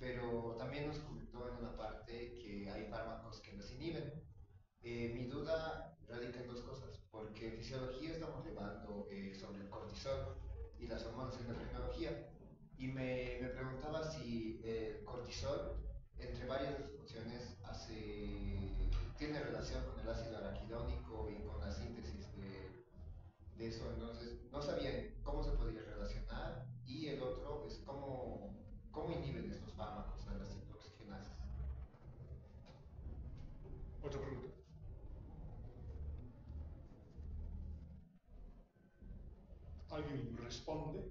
pero también nos comentó en una parte que hay fármacos que los inhiben. Mi duda radica en dos cosas, porque en fisiología estamos llevando sobre el cortisol y las hormonas en endocrinología, y me preguntaba si el cortisol, entre varias de sus funciones, tiene relación con el ácido araquidónico y con la síntesis de eso, entonces no sabía cómo se podía relacionar, y el otro es cómo inhiben estos fármacos a las oxigenases. Otra pregunta. ¿Alguien responde?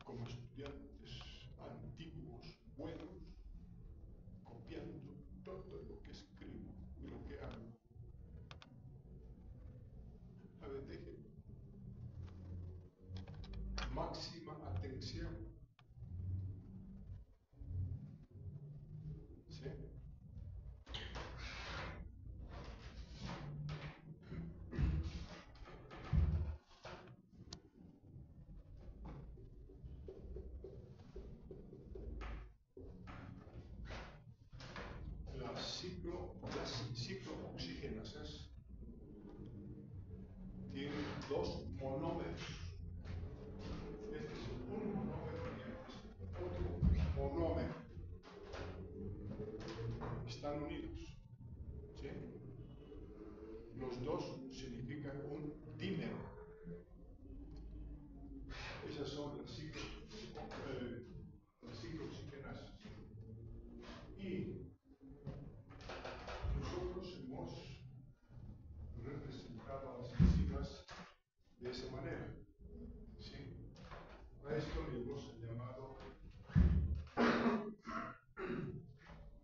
Como estudiantes antiguos, buenos, copiando todo lo que escribo y lo que hago. A ver, deje máxima atención. ¿Sí? dos significan un dímero. Esas son las ciclooxigenasas. Y nosotros hemos representado a las enzimas de esa manera. ¿Sí? A esto le hemos llamado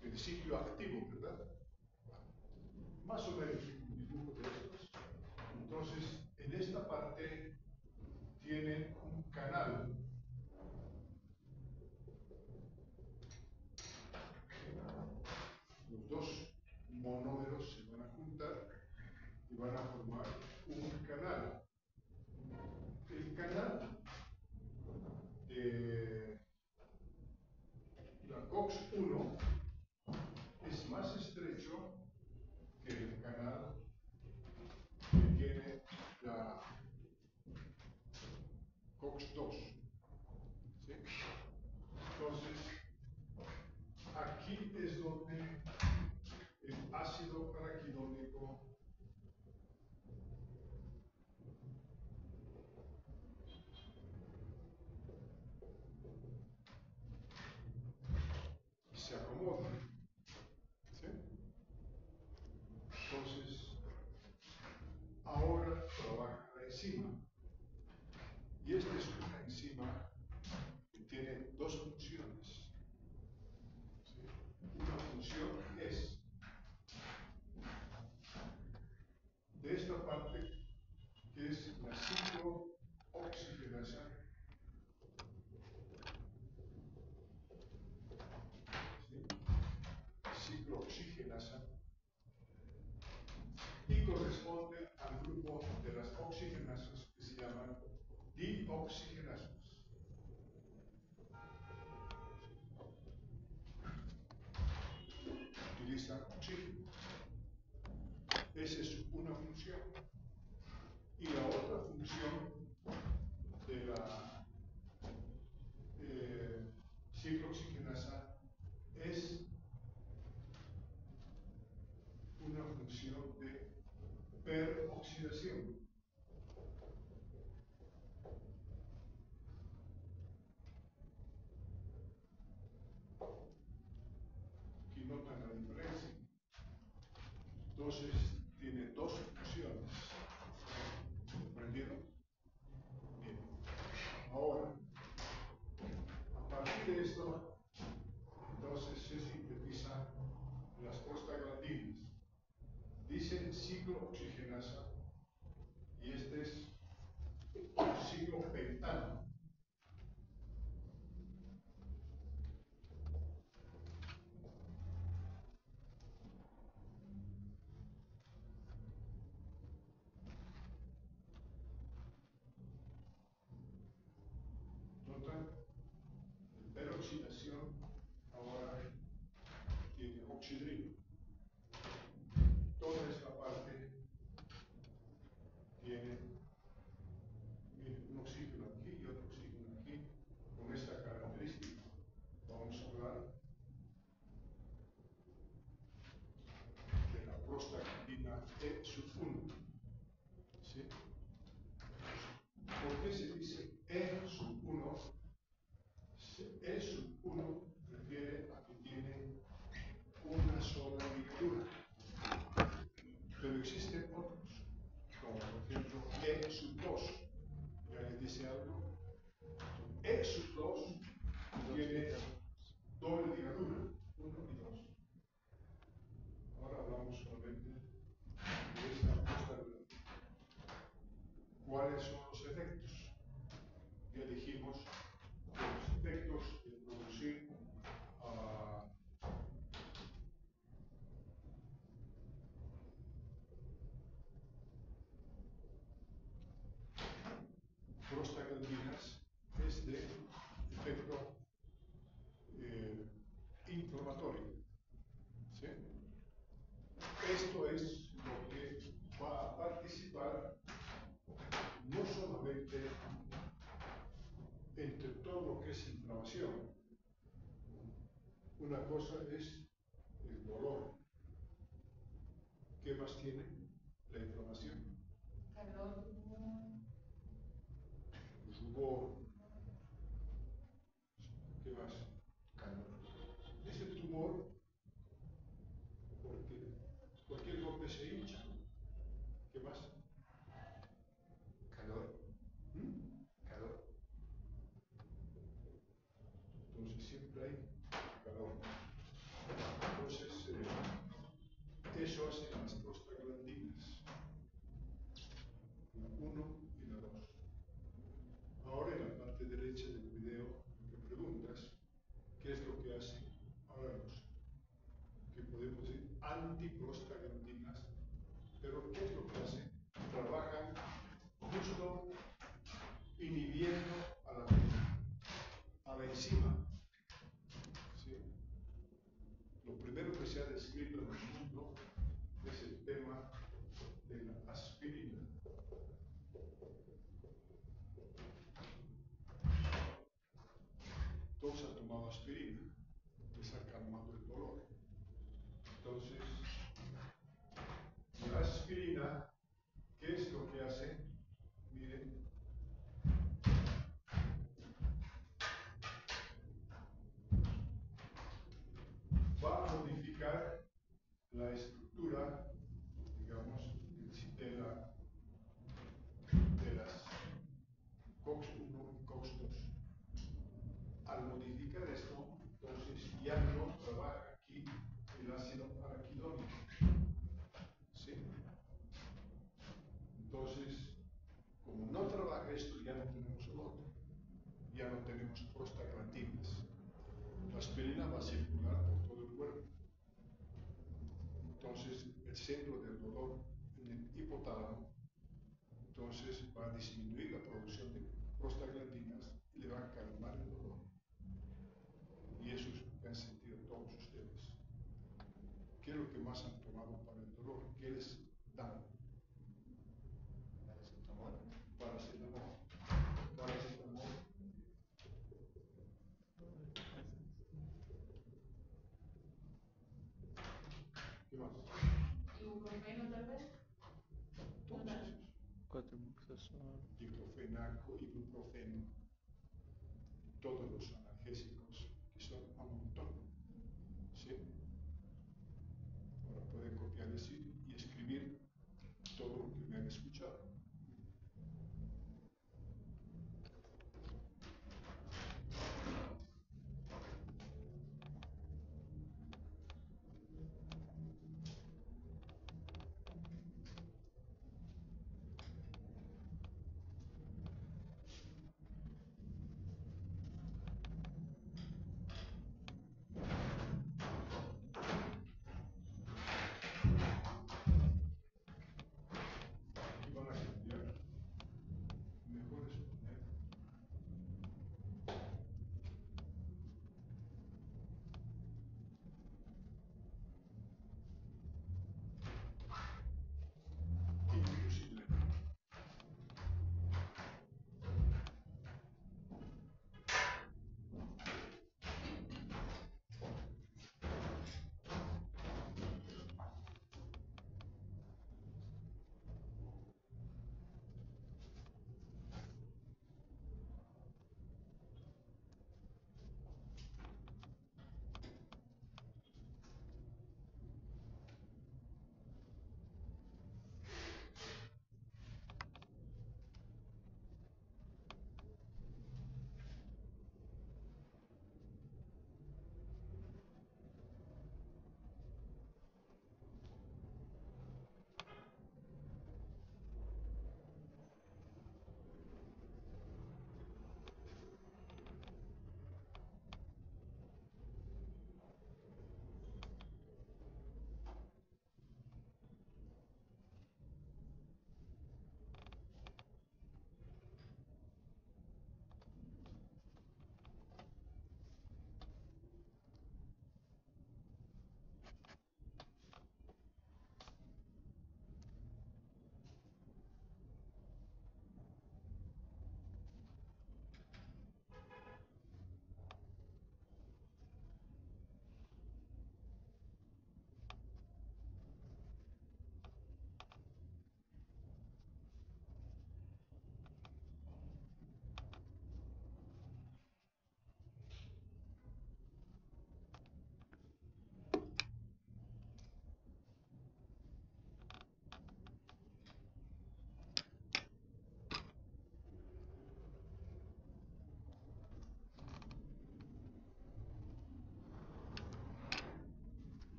el ciclo activo, ¿verdad? Más o menos un dibujo de estos. Entonces, en esta parte tiene un canal. Los dos monómeros se van a juntar y van a formar un canal. El canal de la COX-1 es más estrecho que el canal que tiene la COX-2. ¿Sí? Entonces, aquí es donde el ácido araquidónico se acomoda. ¿Sí? Entonces, ahora trabaja la enzima. Y esta es una enzima que tiene dos funciones. ¿Sí? Una función es de esta parte, que es la ciclooxigenasa. ¿Sí? Ciclooxigenasa. Y corresponde al grupo de las oxigenasas que se llaman dioxigenasas. Utilizan oxígeno. Esa es una función. Y la otra función de la ciclooxigenasa es una función de peroxidación. Aquí notan la diferencia. Entonces, tiene dos funciones. ¿Comprendieron? Bien. Ahora, a partir de esto, entonces se sintetizan las prostaglandinas. Dice ciclooxigenasa y este es ciclopentano. ¿Notan? Peroxidación ahora tiene oxidrino. Toda esta parte tiene un oxígeno aquí y otro oxígeno aquí, con esta característica. Vamos a hablar de la prostaglandina E1. ¿Sí? ¿Por qué se dice E1? E1 refiere a que tiene una sola ligadura, pero existen otros, como por ejemplo E2. ¿Ya les dice algo? E2 tiene doble ligadura, 1 y 2. Ahora hablamos solamente de esta prostaglandina. ¿Cuáles son los efectos? Ya dijimos que los efectos de producir prostaglandinas es de efecto inflamatorio. ¿Sí? Esto es lo que va a participar no solamente entre todo lo que es inflamación. Una cosa es el dolor. ¿Qué más tiene? La inflamación. ya no tenemos prostaglandinas. La aspirina va a circular por todo el cuerpo. Entonces, el centro del dolor en el hipotálamo, entonces va a disminuir la producción de prostaglandinas y le va a calmar el dolor. Y eso es lo que han sentido todos ustedes. ¿Qué es lo que más han tomado para el dolor? ¿Qué les dan? Paracetamol. Paracetamol. Paracetamol. ¿Qué más? Ibuprofeno, tal vez. Todos esos. 4-Buxosol. Diclofenaco, ibuprofeno, todos los analgésicos que son a un montón. ¿Sí? Ahora pueden copiar y escribir todo lo que me han escuchado.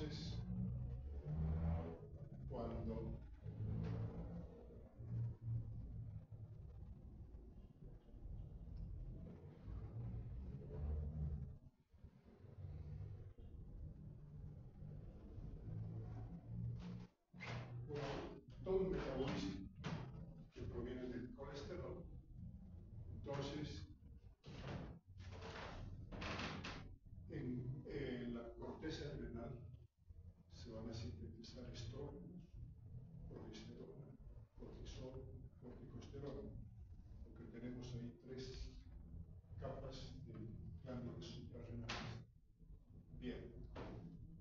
Entonces, cuando todo un metabolismo que proviene del colesterol, entonces en la corteza adrenal se van a sintetizar estrógenos, progesterona, cortisol, corticosterona, porque tenemos ahí tres capas de glándulas suprarrenales. Bien,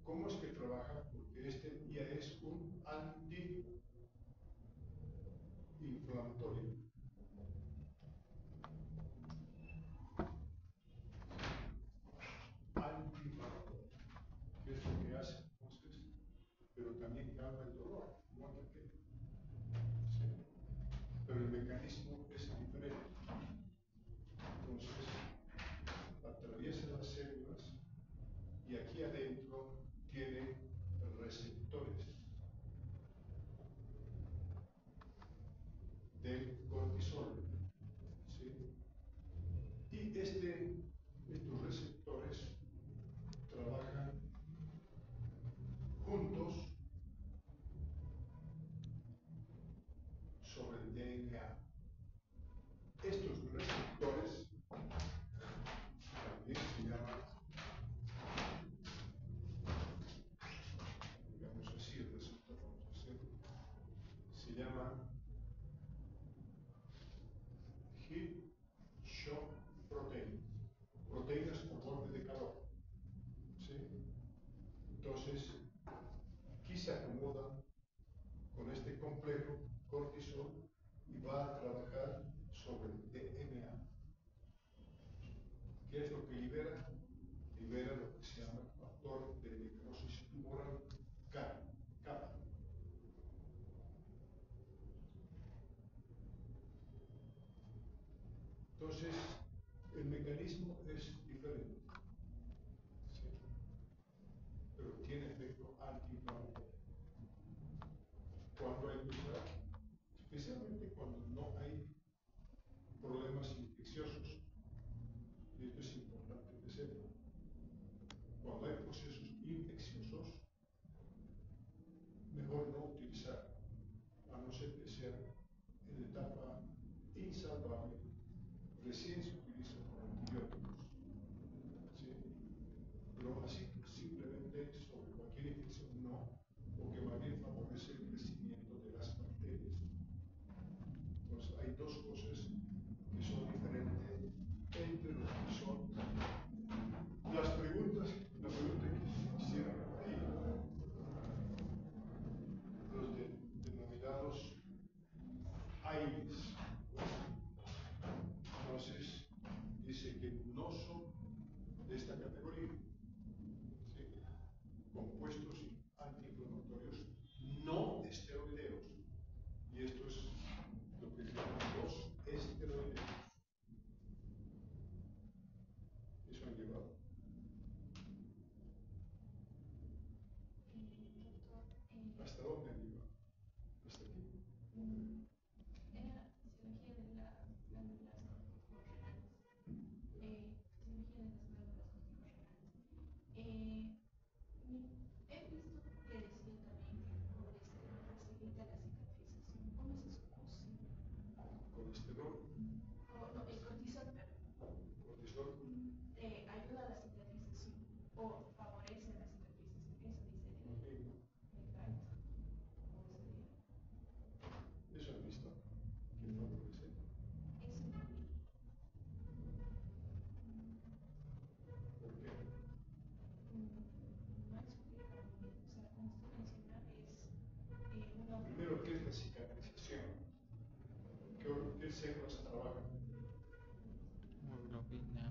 ¿cómo es que trabaja? Porque este ya es un antiinflamatorio. Antiinflamatorio. ¿Qué es lo que hace entonces? Pero también calma el dolor, igual que aquel. ¿Sí? Pero el mecanismo es diferente. Entonces, atraviesa las células y aquí adentro tiene receptores del cortisol. ¿Sí? Y estos receptores trabajan juntos sobre el DNA. Estos receptores también se llaman, digamos así, el receptor, vamos a hacer, se llama heat shock protein, proteínas por borde de calor. ¿Sí? Entonces, aquí se acomodan con este complejo cortisol y va a trabajar sobre el DNA. ¿Qué es lo que libera? Libera lo que se llama factor de necrosis tumoral kappa. Entonces, el mecanismo es diferente, ¿sí? Pero tiene efecto antiinflamatorio. Cuando hay que usar, especialmente cuando no hay problemas infecciosos, y esto es importante que sepan, cuando hay procesos infecciosos, mejor no utilizar, a no ser que sea en etapa insalvable, recién se utiliza con antibióticos. ¿Sí? Pero así, simplemente sobre cualquier infección no, porque más bien favorece el crecimiento de las bacterias. Entonces, hay dos cosas que son diferentes entre lo que son las preguntas, la pregunta que hicieron ahí, los denominados AINES. Entonces, dice que no son de esta categoría. ¿Sí? Compuestos antiinflamatorios no esteroideos. Y esto es lo que llaman los esteroideos. Eso han llevado. Doctor, ¿Hasta dónde han llevado? ¿Hasta aquí? era fisiología de las glándulas corticorrenales. Fisiología de las glándulas corticorrenales. He visto que decía también que el colesterol facilita la cicatrización. ¿Cómo es eso posible? Colesterol. No, el cortisol, perdón. Cortisol. Ayuda a la cicatrización o favorece la cicatrización. Eso dice el Exacto. ¿Eso han visto? ¿Que favorece? Eso no vi. ¿Por qué? No explica muy bien. O sea, como usted menciona, es una. Primero, ¿qué es la cicatrización? ¿Qué células trabajan? Hemoglobina.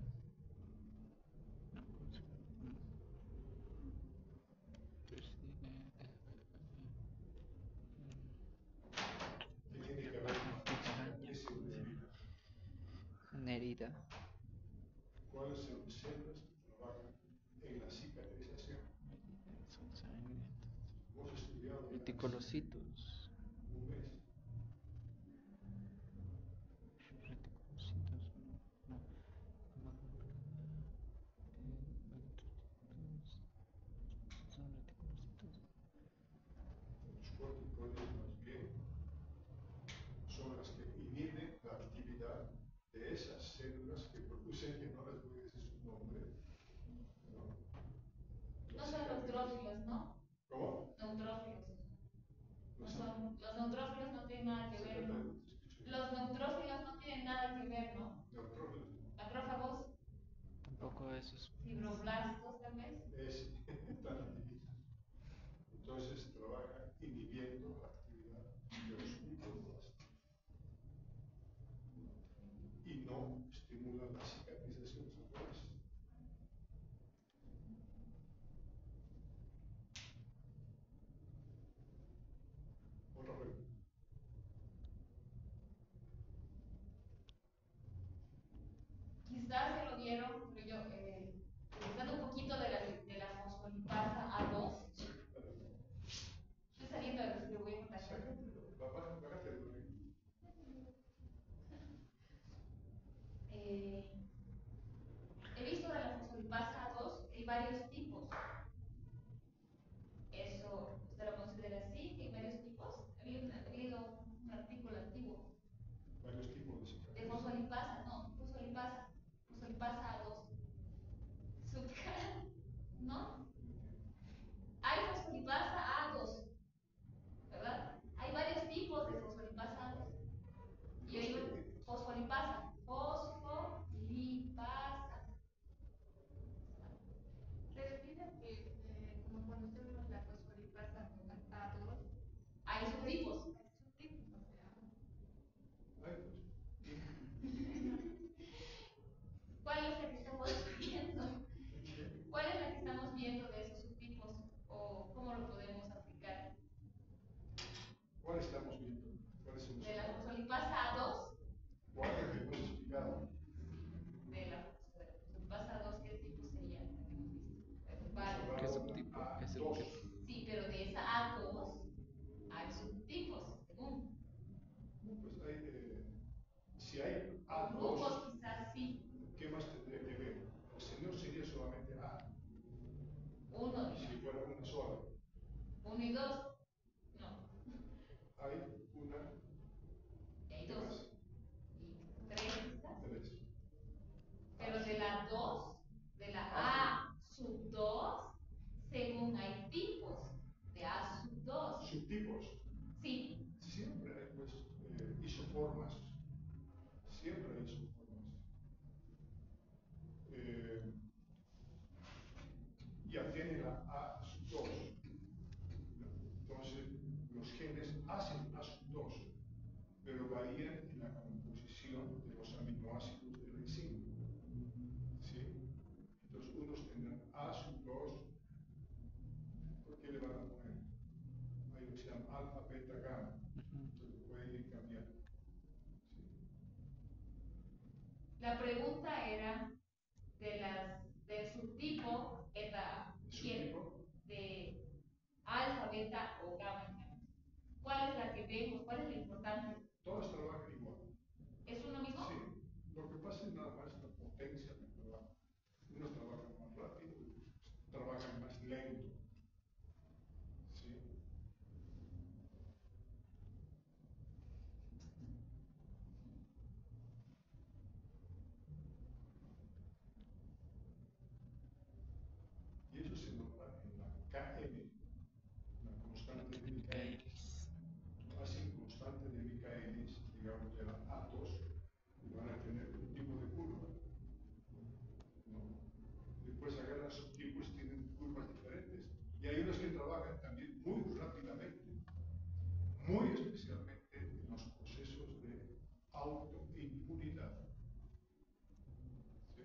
¿Qué tiene que ver con la cicatriz hemoglobina? Una herida. ¿Cuáles son las células que trabajan en la cicatrización? Son sangre. Reticulocitos. Un mes. Reticulocitos, no, no. Son reticulocitos. Los corticoides más bien son las que inhiben la actividad de esas células que producen, que no les voy a decir su nombre, ¿no? No son neutrófilos, ¿no? ¿Cómo? Neutrófilos. No No sé. son, los neutrófilos no tienen nada que ver, ¿no? Los neutrófilos no tienen nada que ver, ¿no? Neutrófilos. Macrófagos, Tampoco esos. fibroblastos, tal vez. Están inhibidos. Entonces trabaja inhibiendo la actividad de los fibroblastos y no estimula la cicatrización celular. Otra pregunta. Quizás se lo vieron, pero yo, utilizando un poquito de la fosfolipasa A2, estoy saliendo de distribuir la clase. Bájate el volumen. He visto de la fosfolipasa A2 hay varios tipos. Eso, ¿usted lo considera así? ¿Que hay varios tipos? Había leído un artículo antiguo. Varios tipos de De cicatrices. fosfolipasa, no, fosfolipasa A2. Subcal, ¿no? Hay fosfolipasa A2, ¿verdad? Hay varios tipos de fosfolipasa A2. Y hay un fosfolipasa. Se refiere a que, como conocemos la fosfolipasa A2, Hay subtipos. subtipos, o sea, Ay, pues. ¿Cuál es la que estamos viendo? ¿Cuál es la que estamos viendo de esos subtipos? ¿O cómo lo podemos aplicar? ¿Cuál estamos viendo? ¿Cuál es el De la fosfolipasa A2. ¿Cuál es el que hemos explicado? De la fosfolipasa A2, ¿qué tipo sería la que hemos visto? Hemos Vale. hablado ¿Qué de subtipo? una ¿Qué A2. subtipo? Sí, pero de esa A2 hay subtipos, según. No, pues hay, si hay O grupos A2, quizás sí. ¿qué más tendría que ver? Si no sería solamente A. Uno, Y si digamos. fuera una sola, 1 y 2. No. hay una. Y hay ¿Qué 2. más? Y 3 quizás. Tres. Pero de la 2, de la Ah, A sub 2, según hay tipos de A sub 2. subtipos. Sí. Siempre hay pues isoformas. Siempre hay isoformas. Ya tiene la A sub 2. Entonces, los genes hacen A sub 2, pero varían en la composición de los aminoácidos del enzima. ¿Sí? Entonces, unos tendrán A sub 2, ¿por qué le van a poner? Hay lo que se llama alfa, beta, gamma. Entonces, pueden ir cambiando. ¿Sí? La pregunta era del subtipo eta, ¿Subtipo? de alfa, beta o gamma. ¿Cuál es la que vemos? ¿Cuál es la importante? Todos trabajan igual. ¿Es uno mismo? Sí. Lo que pasa es nada más la potencia del trabajo. Unos trabajan más rápido, otros trabajan más lento. ¿Sí? Y eso se nota en la KM, la constante de Michaelis. Tú hacen constante de Michaelis, digamos de la A2, y van a tener un tipo de curva. ¿No? Después agarran subtipos y tienen curvas diferentes. Y hay unos que trabajan también muy rápidamente, muy especialmente en los procesos de autoinmunidad. ¿Sí?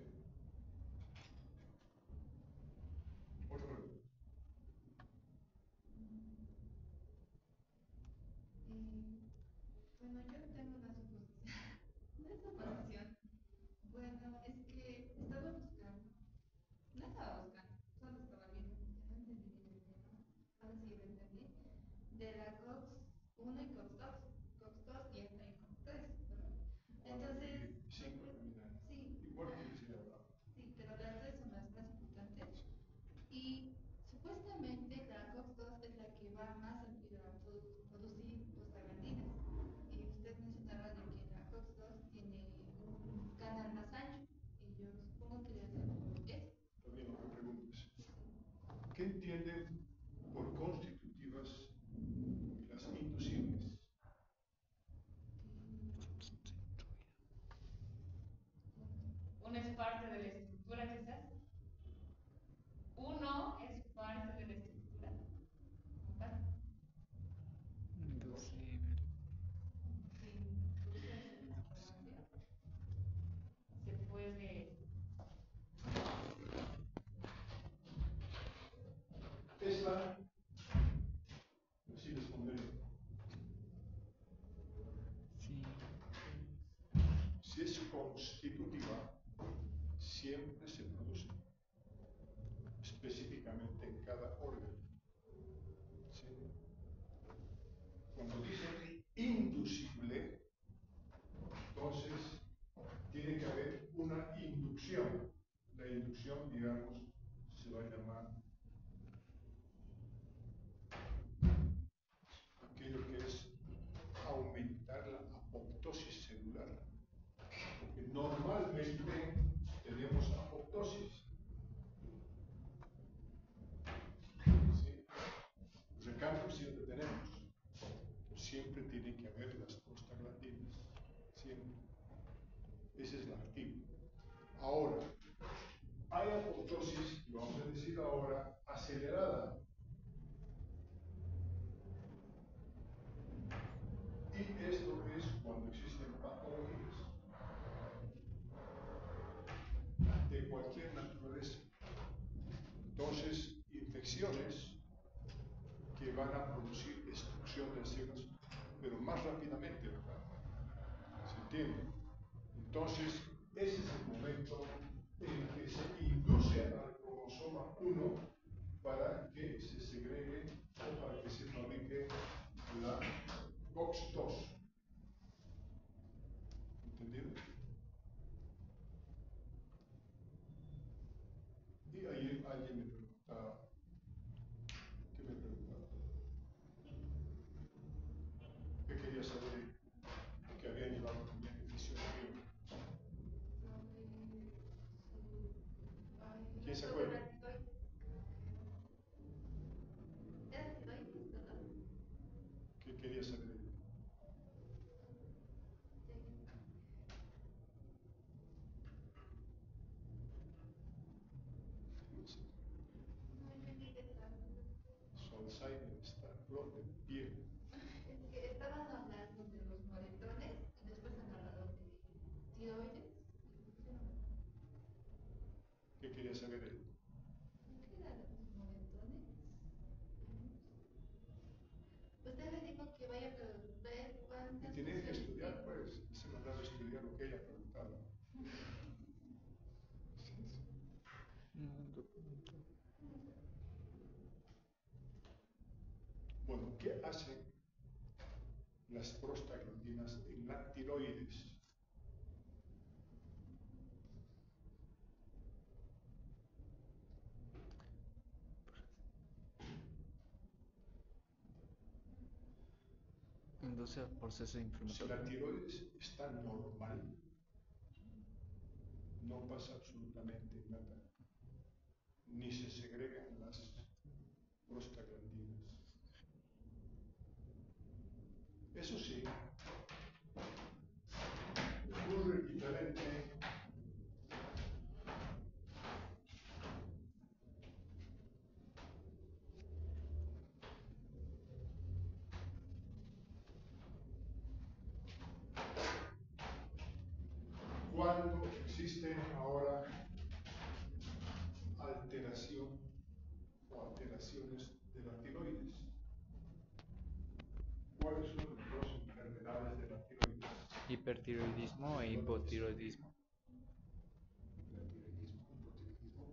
Otra pregunta. bueno, yo tengo una suposición. Una suposición. Bueno, es que estaba buscando, no estaba buscando, solo estaba viendo, porque no entendí bien el tema. Ahora sí lo entendí. de la COX-1 y COX-2, COX-2 y hasta el COX-3, ¿verdad? Entonces, Sí, terminan. sí, Igual que decía ahora. sí, pero las tres son las más importantes. Y supuestamente la COX-2 es la que va más rápido a producir prostaglandinas. Y usted mencionaba de que la COX-2 tiene un canal más ancho. Y yo supongo que debe ser por eso. También lo que preguntas. ¿Qué entienden por constitutivas las inducibles? Una es parte de la estructura, quizás. Uno es parte de la estructura. ¿Comparte? Inducible. Si induce su transformación. Se puede. Esta, así responderé. Sí. Si es constitutiva, siempre se produce, específicamente en cada órgano. ¿Sí? Cuando dice inducible, entonces tiene que haber una inducción. La inducción, digamos, se va a llamar aquello que es aumentar la apoptosis celular. Porque normalmente tenemos apoptosis. ¿Sí? Recambio siempre tenemos. Siempre tiene que haber las prostaglandinas. Siempre. Ese es el activo. Ahora, hay apoptosis, lo vamos a decir ahora, acelerada. Y esto es cuando existen patologías de cualquier naturaleza. Entonces, infecciones que van a producir destrucción de células, pero más rápidamente, ¿verdad? ¿Se entiende? Entonces, ese es el momento en que se induce al cromosoma 1 para que se segregue o para que se fabrique la COX-2. ¿Entendido? Y ahí alguien me preguntaba, ¿qué me preguntaba? ¿Qué quería saber? Que había llevado también en fisiología. ¿Quién se acuerda? ¿Era tiroides, verdad? ¿Qué quería saber? No sé. No entendí de esa. Su Alzheimer está a flor de piel. Es que estaban hablando de los moretones y después han hablado de tiroides. ¿Qué quería saber él? ¿Qué eran los moretones? Usted le dijo que vaya a ver Y cuántas tenía que funciones estudiar, tiene. pues, se mandaba a estudiar lo que ella preguntaba. Sí, sí. No, documento. Bueno, ¿qué hacen las prostaglandinas en la tiroides? Induce a proceso Si inflamatorio. la tiroides está normal, no pasa absolutamente nada, ni se segregan las prostaglandinas. Eso sí, ocurre diferente cuando existen ahora alteración o alteraciones de la tiroides. ¿Cuáles son las dos enfermedades de la tiroides? Hipertiroidismo e hipotiroidismo. Hipertiroidismo, hipotiroidismo.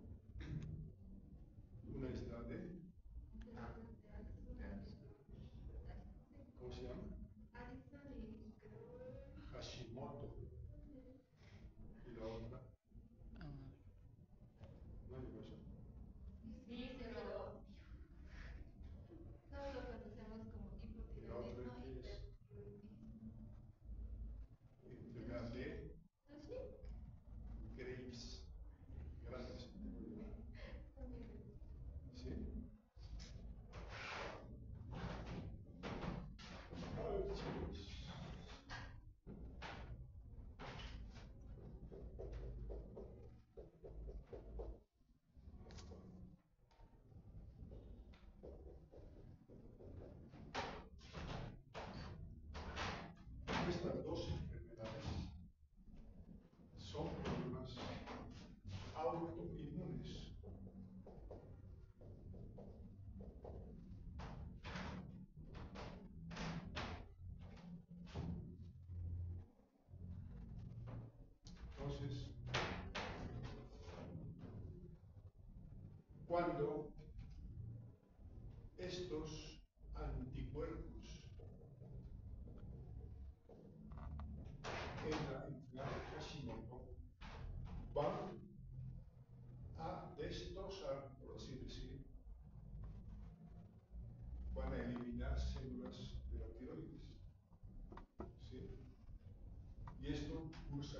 Una es la de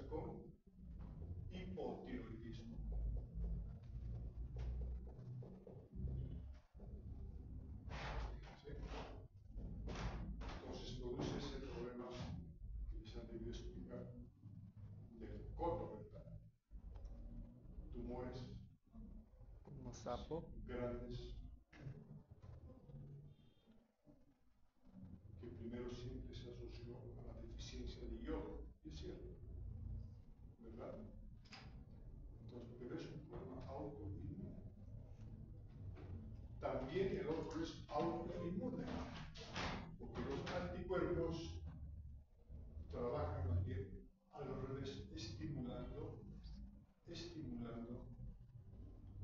con hipotiroidismo. ¿Sí? Entonces produce ese problema que les han debido explicar del coto rectal. Tumores Como sapo. grandes que primero siempre se asoció a la deficiencia de yodo, y es cierto, ¿verdad? Entonces, pero es un problema autoinmune. También el otro es autoinmune, porque los anticuerpos trabajan más bien al revés, estimulando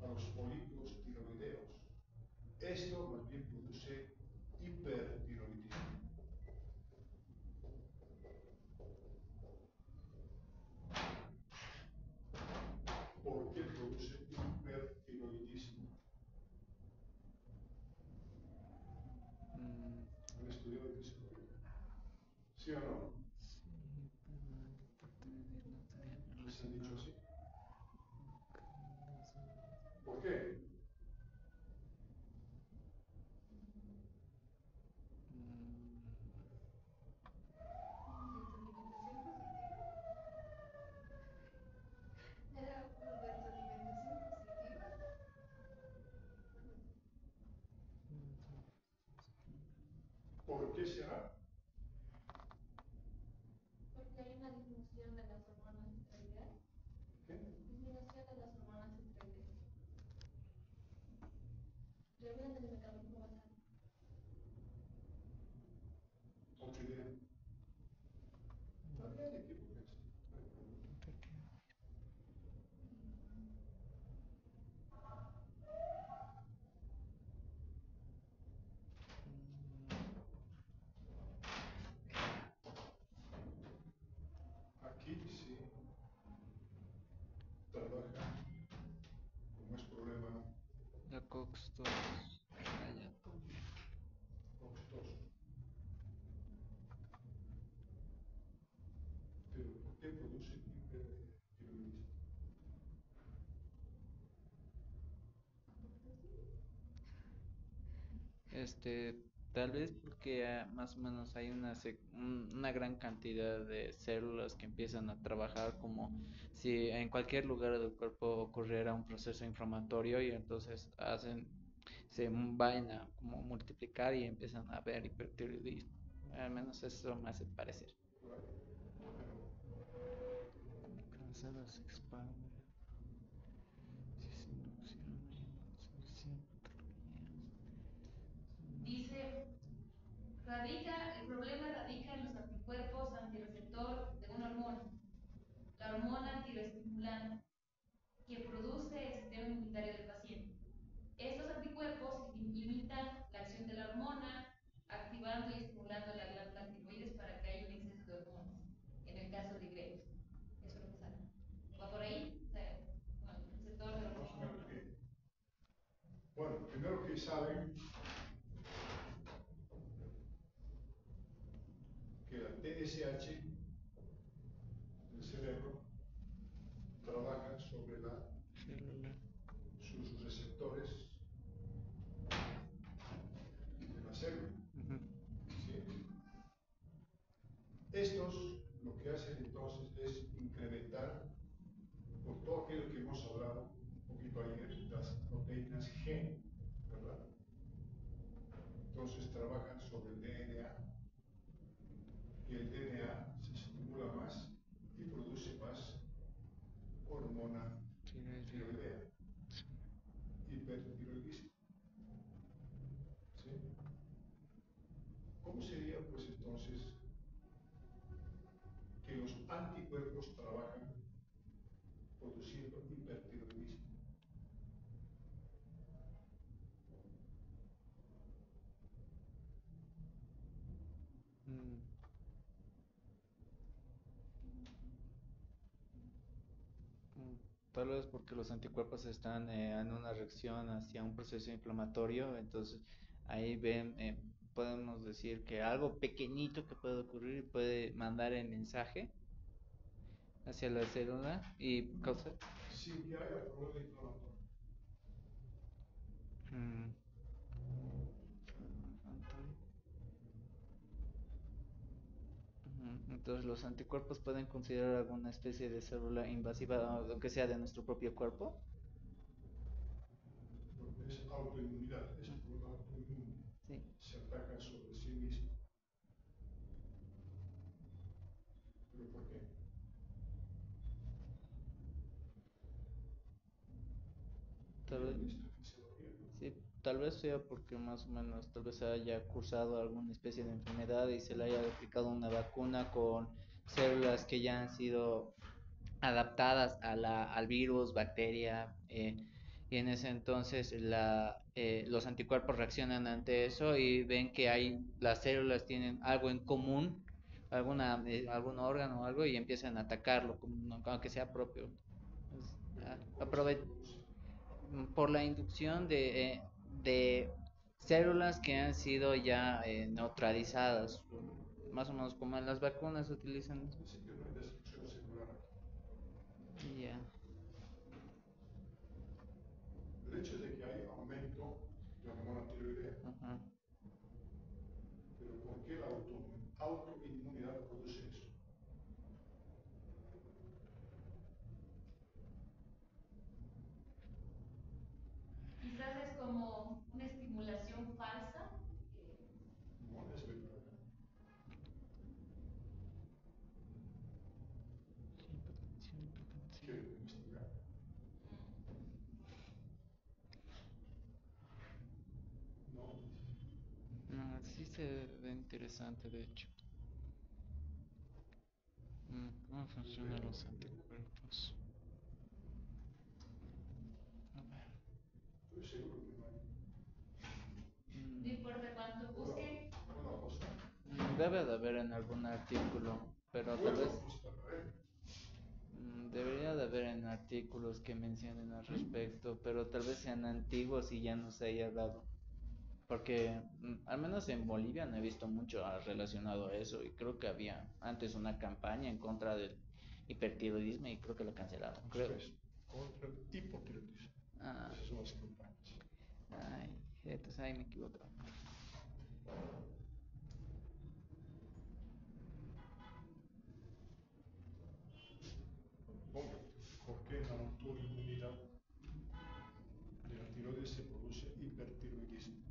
a los folículos tiroideos. Esto más bien produce hipertiroidismo. ¿Por qué produce hipertiroidismo? ¿Han estudiado fisiología? ¿Sí o no? ¿Les han dicho así? ¿Por qué? ¿Era por retroalimentación positiva? ¿Por qué será? Porque hay una disminución de las hormonas esteroideas. ¿Qué? Disminución de las hormonas esteroideas. Regulan el mecanismo basal. Otra idea. Habría de equivocarse. No hay problema. Aquí sí trabaja, como es problema La COX-2. costoso. Pero ¿por qué produce hipertiroidismo? Tal vez porque más o menos hay una gran cantidad de células que empiezan a trabajar como si en cualquier lugar del cuerpo ocurriera un proceso inflamatorio y entonces se van a como multiplicar y empiezan a haber hipertiroidismo. Al menos eso me hace parecer. Claro. Cansada se expande. Si se inducción hay insuficiencia Dice, el problema radica en los anticuerpos antirreceptor de una hormona, la hormona tiroestimulante, que produce el sistema inmunitario del paciente. Estos anticuerpos imitan la acción de la hormona, activando y estimulando la glándula tiroides para que haya un exceso de hormonas, en el caso de Graves. Eso es lo que sale. ¿Va por ahí? O sea, con el receptor de la Más o hormona. menos bien. Bueno, primero que saben que la TSH del cerebro trabaja sobre celular. sus receptores de la célula. ¿Sí? Estos lo que hacen entonces es incrementar, por todo aquello que hemos hablado un poquito ayer, las proteínas G, ¿verdad? Entonces trabajan sobre el DNA y el DNA se estimula más y produce más hormona tiroidea, hipertiroidismo. ¿Sí? ¿Cómo sería pues entonces que los anticuerpos trabajan produciendo hipertiroidismo? Tal vez porque los anticuerpos están en una reacción hacia un proceso inflamatorio, entonces ahí podemos decir que algo pequeñito que puede ocurrir puede mandar el mensaje hacia la célula y causa. sin que haya problema inflamatorio. Mm, Entonces, los anticuerpos pueden considerar alguna especie de célula invasiva, aunque sea de nuestro propio cuerpo. Porque es autoinmunidad, es problema autoinmune. Sí, Se ataca sobre sí mismo. ¿Pero por qué? tal Bien vez, visto, fisiología, ¿no? sí, tal vez sea porque más o menos, tal vez haya cursado alguna especie de enfermedad y se le haya aplicado una vacuna con células que ya han sido adaptadas al virus, bacteria, y en ese entonces los anticuerpos reaccionan ante eso y ven que las células tienen algo en común, algún órgano o algo y empiezan a atacarlo, aunque sea propio. Pues, Pero ah, ¿cómo se aprove- produce? por la inducción de células que han sido ya neutralizadas, más o menos como en las vacunas utilizan. En principio no hay destrucción celular aquí. Ya. El hecho de que hay aumento de hormona tiroidea, Ajá. pero ¿por qué la autoinmunidad produce eso? Quizás es como una estimulación falsa. No es verdadera. ¿Quieren investigar? No. No, sí se ve interesante, de hecho. ¿Cómo funcionan los anticuerpos? A ver. Estoy seguro que no hay. No importa cuánto busquen. Una cosa. Debe de haber en algún artículo, pero tal vez Bueno, pues estará. debería de haber en artículos que mencionen al respecto, pero tal vez sean antiguos y ya no se haya dado. Porque al menos en Bolivia no he visto mucho relacionado a eso y creo que había antes una campaña en contra del hipertiroidismo y creo que la cancelaron, Eso creo. es contra el hipotiroidismo. Ah, Esas son las campañas. ay, entonces ahí me equivoco. Hombre, ¿por qué en la autoinmunidad de la tiroides se produce hipertiroidismo?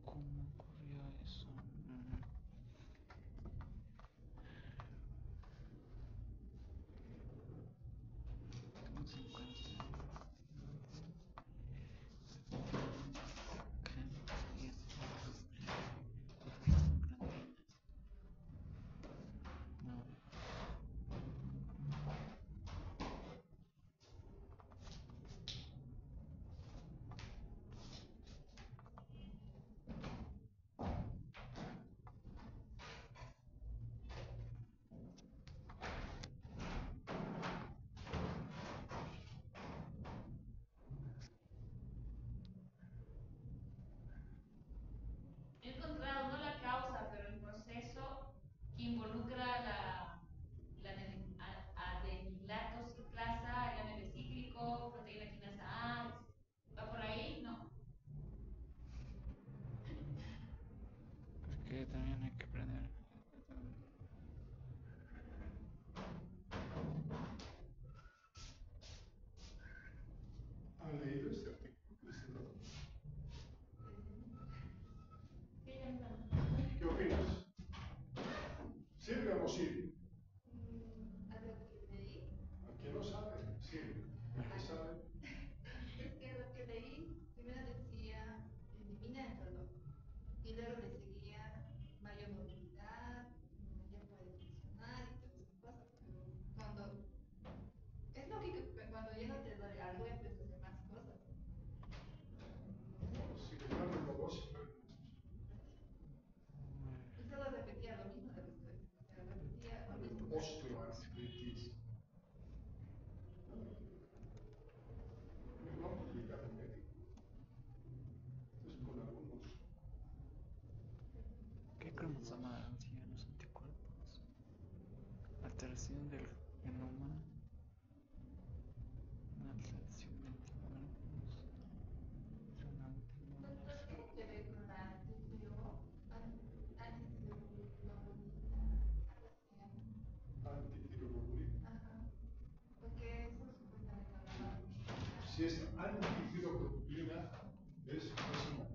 ¿Cómo ocurrió eso? ¿Cómo se encuentra? alteración del genoma, una alteración del cuerpos, Doctor, antinomos. ¿tiene que ver con la TPO? Antitiroglobulina, algo así se llama. Antitiroglobulina. Ajá. Porque eso supuestamente hablaba de. Si es antipiroglobulina, es una